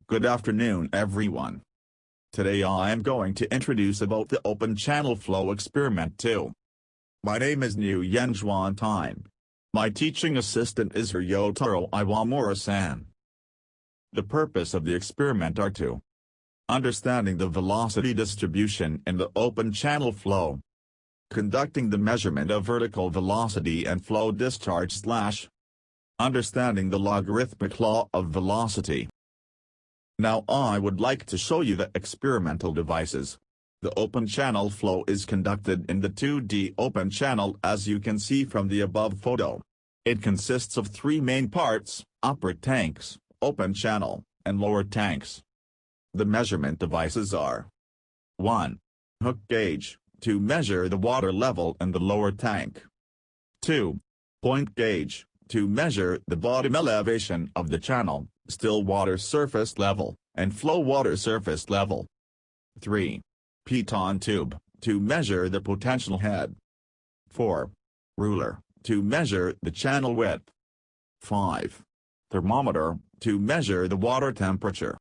Good afternoon everyone. Today I am going to introduce about the open channel flow experiment 2. My name is New Yenjuan Time. My teaching assistant is Ryotaro Iwamura-san. The purpose of the experiment are to understanding the velocity distribution in the open channel flow, conducting the measurement of vertical velocity and flow discharge / understanding the logarithmic law of velocity. Now I would like to show you the experimental devices. The open channel flow is conducted in the 2D open channel as you can see from the above photo. It consists of three main parts: upper tanks, open channel, and lower tanks. The measurement devices are 1. Hook gauge, to measure the water level in the lower tank. 2. Point gauge, to measure the bottom elevation of the channel, still water surface level, and flow water surface level. 3. Piton tube, to measure the potential head. 4. Ruler, to measure the channel width. 5. Thermometer, to measure the water temperature.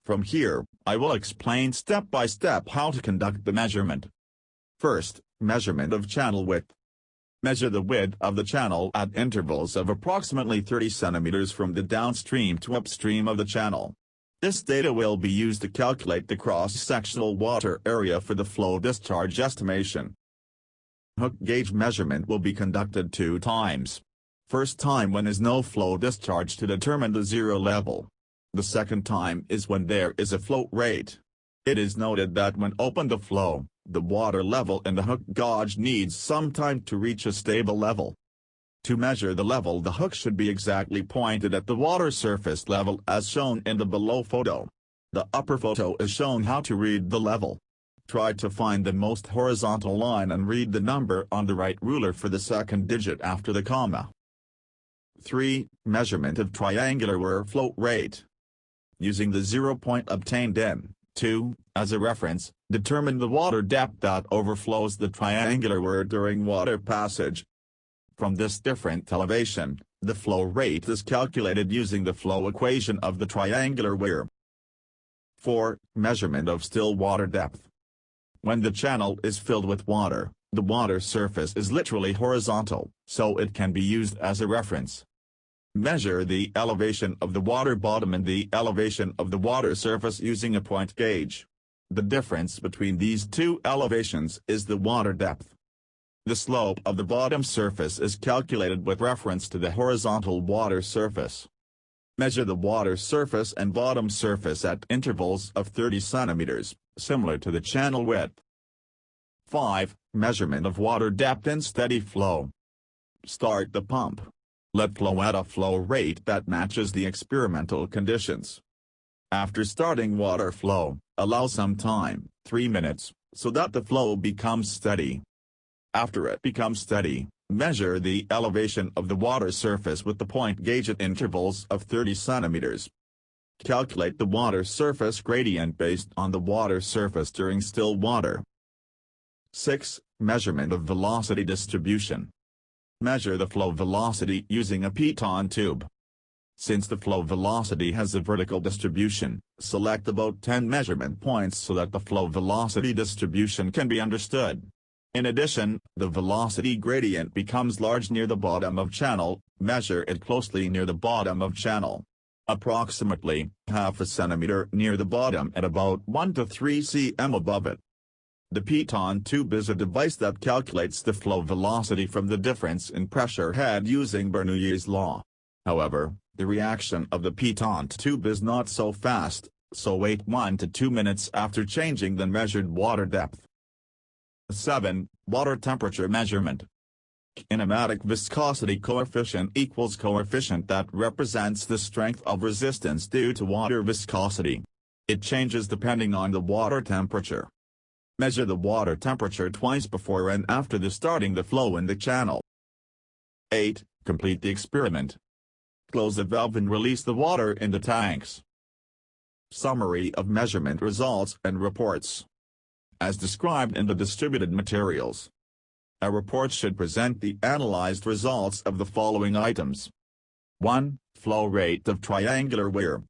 From here, I will explain step by step how to conduct the measurement. First, measurement of channel width. Measure the width of the channel at intervals of approximately 30 cm from the downstream to upstream of the channel. This data will be used to calculate the cross-sectional water area for the flow discharge estimation. Hook gauge measurement will be conducted 2 times. First time when is no flow discharge to determine the zero level. The second time is when there is a flow rate. It is noted that when open the flow, the water level in the hook gauge needs some time to reach a stable level. To measure the level, the hook should be exactly pointed at the water surface level as shown in the below photo. The upper photo is shown how to read the level. Try to find the most horizontal line and read the number on the right ruler for the second digit after the comma. 3. Measurement of triangular weir flow rate. Using the 0 point obtained in 2 as a reference, determine the water depth that overflows the triangular weir during water passage. From this different elevation, the flow rate is calculated using the flow equation of the triangular weir. 4. Measurement of still water depth. When the channel is filled with water, the water surface is literally horizontal, so it can be used as a reference. Measure the elevation of the water bottom and the elevation of the water surface using a point gauge. The difference between these two elevations is the water depth. The slope of the bottom surface is calculated with reference to the horizontal water surface. Measure the water surface and bottom surface at intervals of 30 cm, similar to the channel width. 5. Measurement of water depth in steady flow. Start the pump. Let flow at a flow rate that matches the experimental conditions. After starting water flow, allow some time, 3 minutes, so that the flow becomes steady. After it becomes steady, measure the elevation of the water surface with the point gauge at intervals of 30 cm. Calculate the water surface gradient based on the water surface during still water. 6. Measurement of velocity distribution. Measure the flow velocity using a piton tube. Since the flow velocity has a vertical distribution, select about 10 measurement points so that the flow velocity distribution can be understood. In addition, the velocity gradient becomes large near the bottom of channel. Measure it closely near the bottom of channel. Approximately half a centimeter near the bottom and about 1 to 3 cm above it. The piton tube is a device that calculates the flow velocity from the difference in pressure head using Bernoulli's law. However, the reaction of the piton tube is not so fast, so wait 1 to 2 minutes after changing the measured water depth. 7. Water temperature measurement. Kinematic viscosity coefficient equals coefficient that represents the strength of resistance due to water viscosity. It changes depending on the water temperature. Measure the water temperature twice before and after starting the flow in the channel. 8. Complete the experiment. Close the valve and release the water in the tanks. Summary of measurement results and reports. As described in the distributed materials, a report should present the analyzed results of the following items. 1. Flow rate of triangular weir.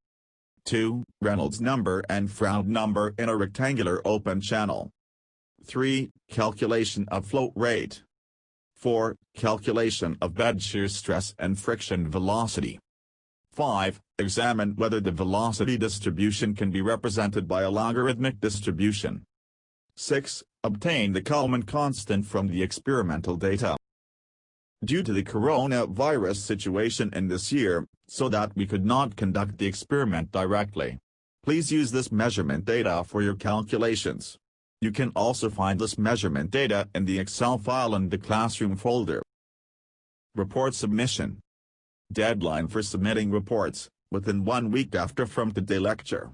2. Reynolds number and Froude number in a rectangular open channel. 3. Calculation of float rate. 4. Calculation of bed shear stress and friction velocity. 5. Examine whether the velocity distribution can be represented by a logarithmic distribution. 6. Obtain the Kalman constant from the experimental data. Due to the coronavirus situation in this year, so that we could not conduct the experiment directly, please use this measurement data for your calculations. You can also find this measurement data in the Excel file in the classroom folder. Report submission. Deadline for submitting reports, within 1 week after from today lecture.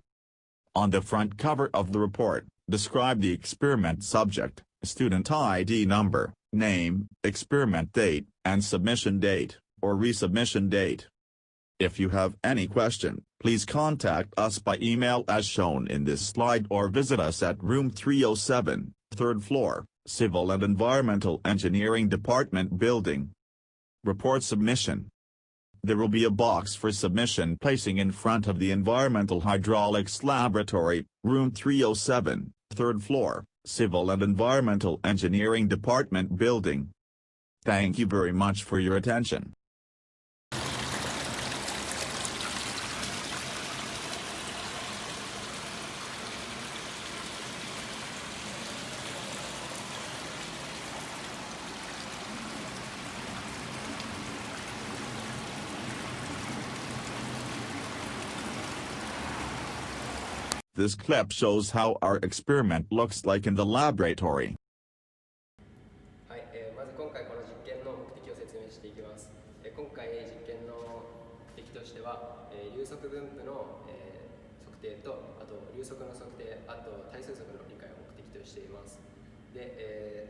On the front cover of the report, describe the experiment subject, student ID number, name, experiment date, and submission date, or resubmission date. If you have any question, please contact us by email as shown in this slide or visit us at room 307, 3rd floor, Civil and Environmental Engineering Department building. Report submission. There will be a box for submission placing in front of the Environmental Hydraulics Laboratory, room 307, 3rd floor, Civil and Environmental Engineering Department building. Thank you very much for your attention. This clip shows how our experiment looks like in the laboratory. はい、まず今回この実験の目的を説明していきます。今回実験の目的としては、流速分布の、測定と、あと流速の測定、あと対数速の理解を目的としています。で、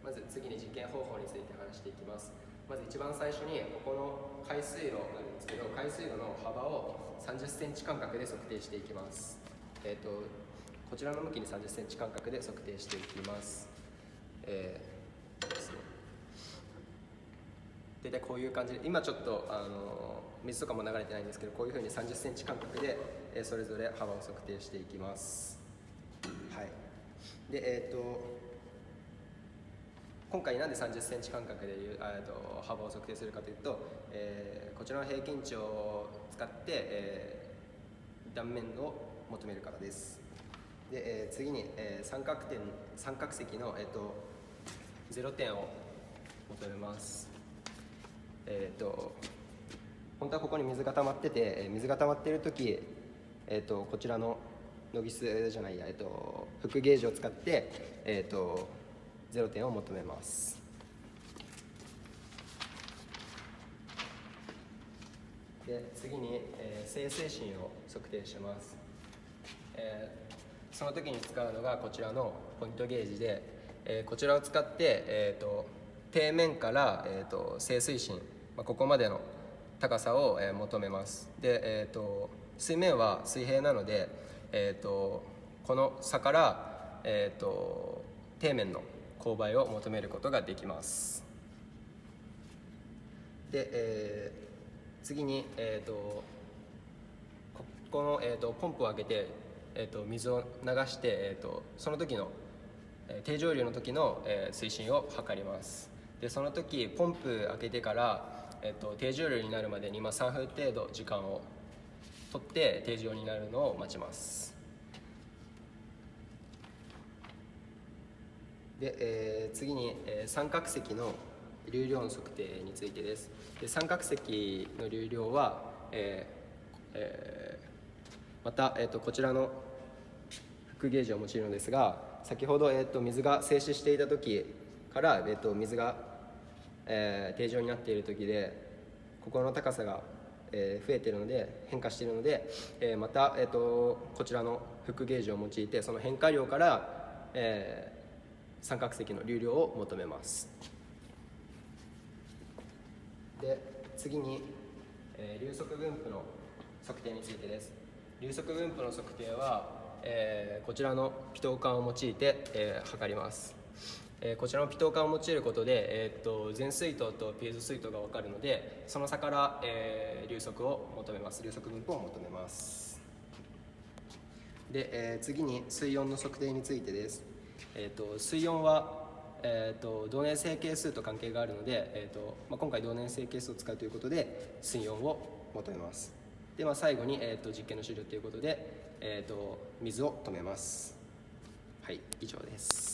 まず次に実験方法について話していきます。まず一番最初にここの海水路があるんですけど、海水路の幅を30センチ間隔で測定していきます。こちらの向きに30センチ間隔で測定していきます。ですね。大体こういう感じで、今ちょっと水とかも流れてないんですけど、こういうふうに30センチ間隔で、それぞれ幅を測定していきます。はい。で、今回なんで30センチ間隔で幅を測定するかというと、こちらの平均値を使って、断面を求めるからです。で、次に、三角積の、0点を求めます。本当はここに水が溜まってて、水が溜まっているとき、こちらのノギスじゃないや、フックゲージを使って、0点を求めます。で、次に、精水深を測定します。その時に使うのがこちらのポイントゲージで、こちらを使って、底面から、精水深、ここまでの高さを、求めます。で、水面は水平なので、この差から、底面の勾配を求めることができます。で、次に、この、ポンプを開けて、水を流して、その時の、定常流の時の、水深を測ります。で、その時ポンプ開けてから、定常流になるまでに、3分程度時間を取って定常になるのを待ちます。で、次に、三角積の流量の測定についてです。で、三角積の流量は、また、こちらのフックゲージを用いるのですが、先ほど、水が静止していた時から、水が、定常になっている時で、ここの高さが、増えているので変化しているので、また、こちらのフックゲージを用いてその変化量から、三角積の流量を求めます。で、次に、流速分布の測定についてです。流速分布の測定は、こちらのピトー管を用いて、測ります。こちらのピトー管を用いることで、全水筒とピエゾ水筒が分かるので、その差から、流速を求めます。流速分布を求めます。で、次に水温の測定についてです。水温は、同年性係数と関係があるので、今回同年性係数を使うということで水温を求めます。で、最後に、実験の終了ということで、水を止めます。はい、以上です。